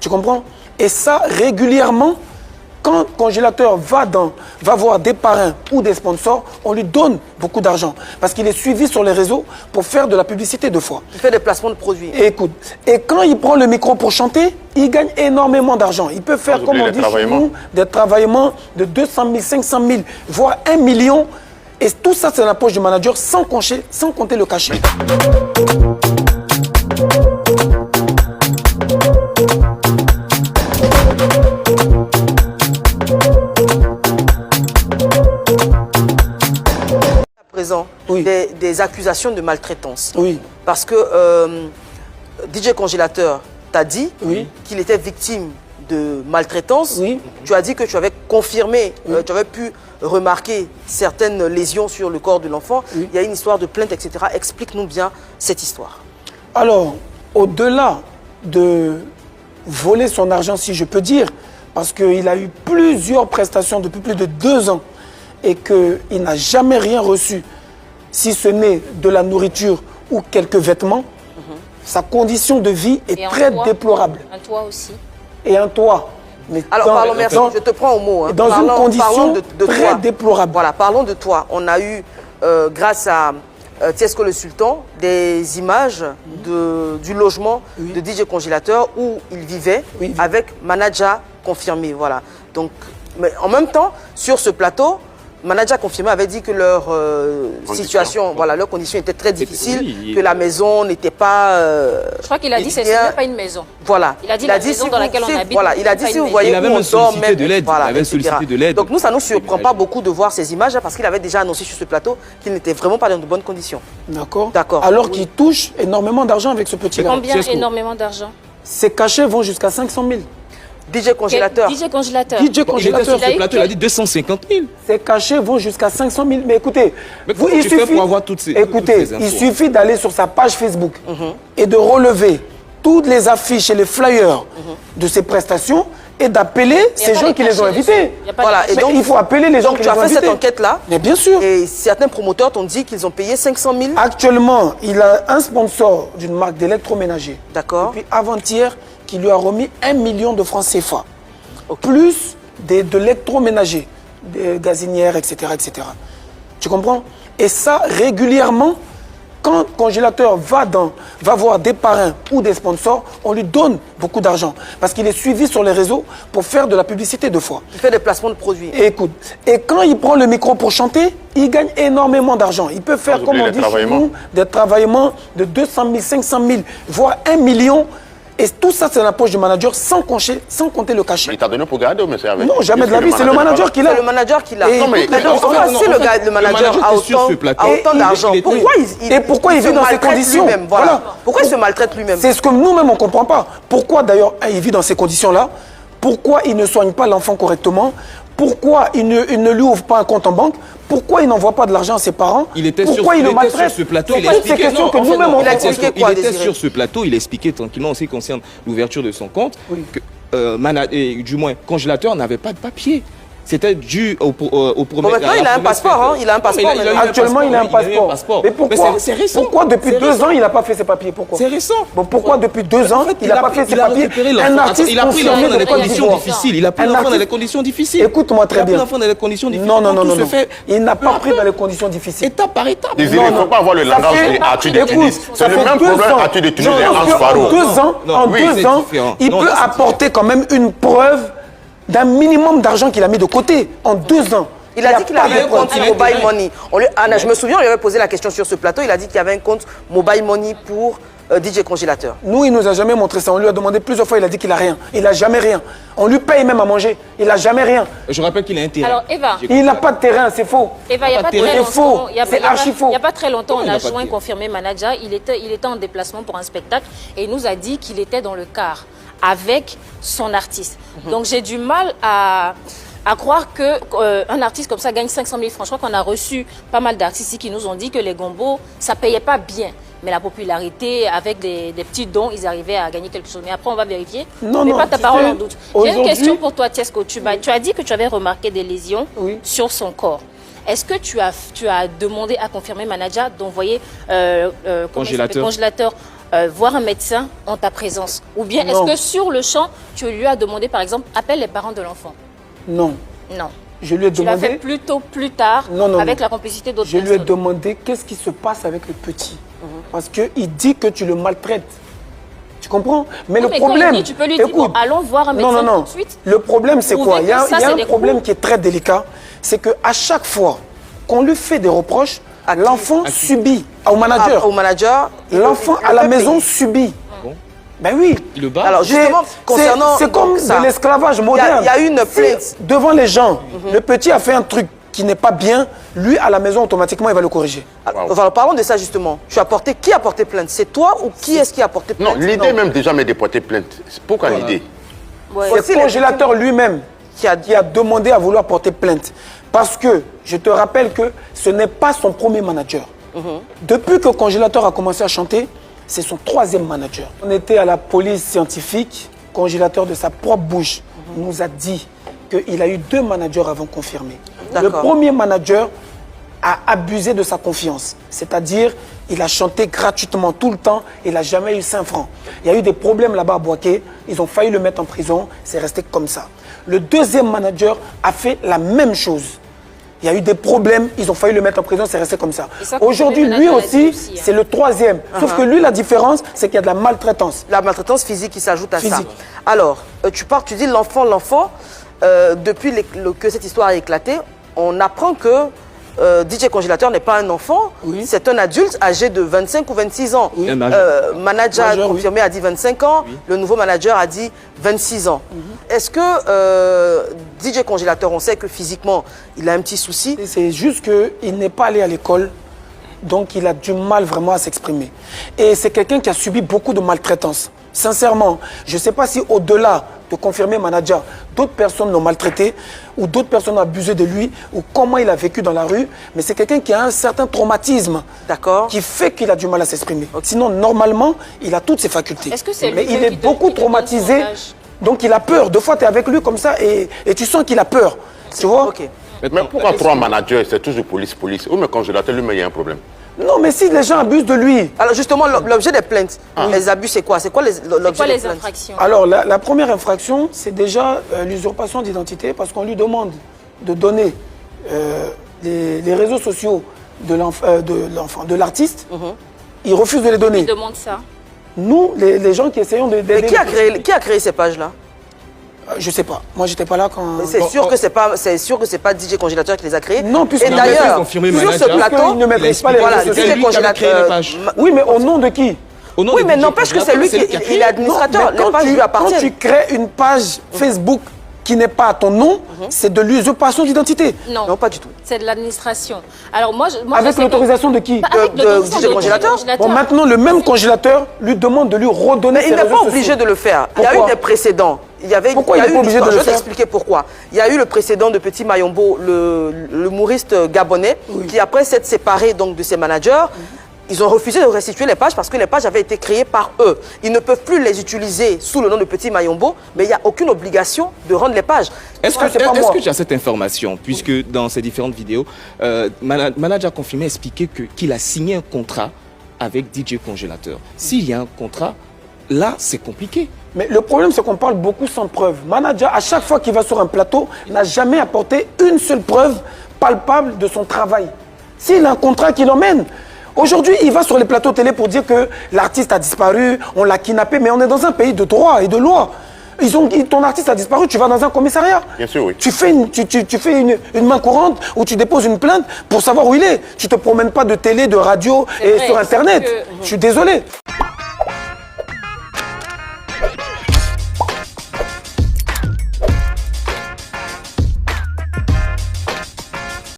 Tu comprends? Et ça, régulièrement, quand le congélateur va voir des parrains ou des sponsors, on lui donne beaucoup d'argent. Parce qu'il est suivi sur les réseaux pour faire de la publicité de fois. Il fait des placements de produits. Et écoute, et quand il prend le micro pour chanter, il gagne énormément d'argent. Il peut faire, comme on dit chez nous, des travaillements de 200 000, 500 000, voire 1 million. Et tout ça, c'est dans la poche du manager sans compter le cachet. Oui. Des accusations de maltraitance. Oui. Parce que DJ Congélateur t'a dit qu'il était victime de maltraitance. Oui. Tu as dit que tu avais confirmé, tu avais pu remarquer certaines lésions sur le corps de l'enfant. Il y a une histoire de plainte, etc. Explique-nous bien cette histoire. Alors, au-delà de voler son argent, si je peux dire, parce qu'il a eu plusieurs prestations depuis plus de 2 ans et qu'il n'a jamais rien reçu, si ce n'est de la nourriture ou quelques vêtements, sa condition de vie est très déplorable. Un toit aussi. Et un toit. Mais alors, parlons, merci, je te prends au mot. Hein. Dans une condition très déplorable. Voilà, parlons de toi. On a eu, grâce à Tiesco le Sultan, des images du logement de DJ Congélateur où il vivait avec manager confirmé. Voilà. Donc, mais en même temps, sur ce plateau, manager confirmé avait dit que leur situation, voilà, leurs conditions étaient très difficiles, que la maison n'était pas... je crois qu'il a dit que ce n'est pas une maison. Voilà. Il a dit la maison dans laquelle on habite. Voilà, il a dit si vous voyez où on dort, même... Il avait sollicité de l'aide. Donc nous, ça ne nous surprend pas beaucoup de voir ces images parce qu'il avait déjà annoncé sur ce plateau qu'il n'était vraiment pas dans de bonnes conditions. D'accord. D'accord. Alors qu'il touche énormément d'argent avec ce petit-là. Combien énormément d'argent? Ses cachets vont jusqu'à 500 000. DJ Congélateur. DJ Congélateur. DJ Congélateur. Sur ce plateau, il a dit 250 000. Ses cachets vont jusqu'à 500 000. Mais écoutez, il suffit pour avoir toutes ces il suffit d'aller sur sa page Facebook et de relever toutes les affiches et les flyers de ses prestations et d'appeler ces gens qui les ont invités. Voilà. Et donc, il faut appeler les gens qui les ont invités. Tu as fait cette enquête-là. Mais bien sûr. Et certains promoteurs t'ont dit qu'ils ont payé 500 000. Actuellement, il a un sponsor d'une marque d'électroménager. D'accord. Depuis avant-hier, qui lui a remis 1 million de francs CFA. Plus de l'électroménager, des gazinières, etc., etc. Tu comprends? Et ça, régulièrement, quand le congélateur va voir des parrains ou des sponsors, on lui donne beaucoup d'argent. Parce qu'il est suivi sur les réseaux pour faire de la publicité de fois. Il fait des placements de produits. Et écoute, et quand il prend le micro pour chanter, il gagne énormément d'argent. Il peut faire, comme on dit chez nous, des travaillements de 200 000, 500 000, voire 1 million. Et tout ça, c'est dans la poche du manager sans compter le cachet. Mais il t'a donné pour garder, mais c'est avec... Non, jamais de la vie, c'est le manager qui l'a. C'est le manager qui l'a. Non, mais si le manager a autant d'argent, pourquoi il vit dans ces conditions? Voilà. Pourquoi il se maltraite lui-même? C'est ce que nous-mêmes, on ne comprend pas. Pourquoi, d'ailleurs, il vit dans ces conditions-là? Pourquoi il ne soigne pas l'enfant correctement? Pourquoi il ne lui ouvre pas un compte en banque? Pourquoi il n'envoie pas de l'argent à ses parents? Pourquoi il le maltraite? Sur ce plateau, il expliquait sur ce plateau, il expliquait tranquillement en ce qui concerne l'ouverture de son compte que du moins Congélateur n'avait pas de papier. C'était dû au premier... Maintenant, il a un passeport, hein? Il a un passeport. Actuellement, il a un passeport. Mais pourquoi depuis 2 ans, il n'a pas fait ses papiers? Pourquoi? C'est récent. Bon, pourquoi depuis 2 ans, il n'a pas fait ses papiers? Un artiste il a pris l'enfant dans des conditions difficiles. Il a pris l'enfant dans des conditions difficiles. Écoute-moi très bien. Il a pris l'enfant dans des conditions difficiles. Non. Il n'a pas pris dans les conditions difficiles. Étape par étape. Il ne faut pas avoir le langage de Arthur Tunis. C'est le même problème Arthur Tunis et Hans Faro. En 2 ans, il peut apporter quand même une preuve d'un minimum d'argent qu'il a mis de côté en 2 ans. Il a dit qu'il avait un compte Mobile Money. Je me souviens, on lui avait posé la question sur ce plateau. Il a dit qu'il y avait un compte Mobile Money pour DJ Congélateur. Nous, il ne nous a jamais montré ça. On lui a demandé plusieurs fois, il a dit qu'il n'a rien. Il n'a jamais rien. On lui paye même à manger. Il n'a jamais rien. Je rappelle qu'il a un terrain. Alors, Eva. Il n'a pas de terrain, c'est faux. Eva, il n'y a pas très longtemps. C'est archi faux. Il n'y a pas très longtemps, on a joint confirmé manager. Il était en déplacement pour un spectacle et il nous a dit qu'il était dans le car avec son artiste. Donc, j'ai du mal à croire qu'un artiste comme ça gagne 500 000 francs. Je crois qu'on a reçu pas mal d'artistes ici qui nous ont dit que les gombos, ça ne payait pas bien. Mais la popularité, avec des petits dons, ils arrivaient à gagner quelque chose. Mais après, on va vérifier. Non, pas ta parole en doute. J'ai une question pour toi, Tiesco. Tu as dit que tu avais remarqué des lésions sur son corps. Est-ce que tu as demandé à confirmer manager d'envoyer congélateur voir un médecin en ta présence? Ou bien est-ce que sur le champ, tu lui as demandé, par exemple, appelle les parents de l'enfant? Non. Non. Je lui ai demandé... Tu l'as fait plutôt plus tard, avec la complicité d'autres personnes. Je lui ai demandé qu'est-ce qui se passe avec le petit. Parce qu'il dit que tu le maltraites. Tu comprends? Mais le problème... Quand il dit, tu peux lui dire, bon, allons voir un médecin tout de suite. Le problème, c'est quoi? Il y a un problème qui est très délicat. C'est qu'à chaque fois qu'on lui fait des reproches, l'enfant subit. Au manager. L'enfant à la maison subit. Ben oui. Il le bat. Alors justement, concernant... C'est comme de l'esclavage moderne. Il y a une plainte. Devant les gens, le petit a fait un truc qui n'est pas bien, lui, à la maison, automatiquement, il va le corriger. Alors, parlons de ça, justement. Qui a porté plainte? C'est toi ou qui est-ce qui a porté plainte? Non, l'idée même déjà de porter plainte. Pourquoi l'idée? C'est le congélateur lui-même qui a demandé à vouloir porter plainte. Parce que, je te rappelle que ce n'est pas son premier manager. Depuis que le congélateur a commencé à chanter, c'est son 3e manager. On était à la police scientifique, congélateur de sa propre bouche nous a dit qu'il a eu 2 managers avant confirmés. Le premier manager a abusé de sa confiance. C'est-à-dire, il a chanté gratuitement tout le temps, il n'a jamais eu 5 francs. Il y a eu des problèmes là-bas à Boaké, ils ont failli le mettre en prison, c'est resté comme ça. Le 2e manager a fait la même chose. Il y a eu des problèmes, ils ont failli le mettre en prison, c'est resté comme ça. Aujourd'hui, lui aussi, c'est le 3e. Sauf que lui, la différence, c'est qu'il y a de la maltraitance. La maltraitance physique qui s'ajoute à ça. Alors, tu dis l'enfant, depuis que cette histoire a éclaté, on apprend que DJ Congélateur n'est pas un enfant, c'est un adulte âgé de 25 ou 26 ans. Manager confirmé a dit 25 ans, le nouveau manager a dit 26 ans. Est-ce que DJ Congélateur, on sait que physiquement, il a un petit souci? C'est juste qu'il n'est pas allé à l'école, donc il a du mal vraiment à s'exprimer. Et c'est quelqu'un qui a subi beaucoup de maltraitance. Sincèrement, je ne sais pas si au-delà de confirmer manager, d'autres personnes l'ont maltraité ou d'autres personnes ont abusé de lui ou comment il a vécu dans la rue, mais c'est quelqu'un qui a un certain traumatisme qui fait qu'il a du mal à s'exprimer. Sinon, normalement, il a toutes ses facultés. Mais il est beaucoup traumatisé, donc il a peur. Deux fois, tu es avec lui comme ça et tu sens qu'il a peur. Tu vois? Mais pourquoi 3 managers, c'est toujours police? Ou mais congélateur, lui-même, il y a un problème? Non, mais si les gens abusent de lui... Alors justement, l'objet des plaintes, les abus, c'est quoi? C'est quoi l'objet des plaintes? Infractions? Alors, la première infraction, c'est déjà l'usurpation d'identité parce qu'on lui demande de donner les réseaux sociaux de l'artiste. Il refuse de les donner. Qui demande ça? Nous, les gens qui essayons de... Mais qui a créé ces pages-là? Je sais pas. Moi, j'étais pas là quand... C'est sûr que c'est pas DJ Congélateur qui les a créés. Non, puisque... Et d'ailleurs, sur ce plateau, il ne maîtrise pas les réseaux sociaux. DJ Congélateur... Oui, mais au nom de qui? Oui, mais n'empêche que c'est lui qui est l'administrateur. Les pages lui appartiennent. Quand tu crées une page Facebook qui n'est pas à ton nom, c'est de l'usurpation d'identité. Non, pas du tout. C'est de l'administration. Alors moi, avec l'autorisation de qui? De DJ Congélateur. Bon, maintenant, le même congélateur lui demande de lui redonner ses réseaux sociaux. Il n'est pas obligé de le faire. Il y a eu des précédents. Pourquoi il n'est pas obligé de le faire? Je vais t'expliquer pourquoi. Il y a eu le précédent de Petit Mayombo, l'humoriste gabonais, qui après s'être séparé donc de ses managers, ils ont refusé de restituer les pages parce que les pages avaient été créées par eux. Ils ne peuvent plus les utiliser sous le nom de Petit Mayombo, mais il n'y a aucune obligation de rendre les pages. Est-ce que tu as cette information? Puisque dans ces différentes vidéos, Manager confirmé expliquait qu'il a signé un contrat avec DJ Congélateur. S'il y a un contrat, là, c'est compliqué. Mais le problème, c'est qu'on parle beaucoup sans preuve. Manager, à chaque fois qu'il va sur un plateau, n'a jamais apporté une seule preuve palpable de son travail. S'il a un contrat qui l'emmène, aujourd'hui, il va sur les plateaux télé pour dire que l'artiste a disparu, on l'a kidnappé, mais on est dans un pays de droit et de loi. Ton artiste a disparu, tu vas dans un commissariat. Bien sûr, oui. Tu fais une main courante ou tu déposes une plainte pour savoir où il est. Tu ne te promènes pas de télé, de radio et sur Internet. Je suis désolé.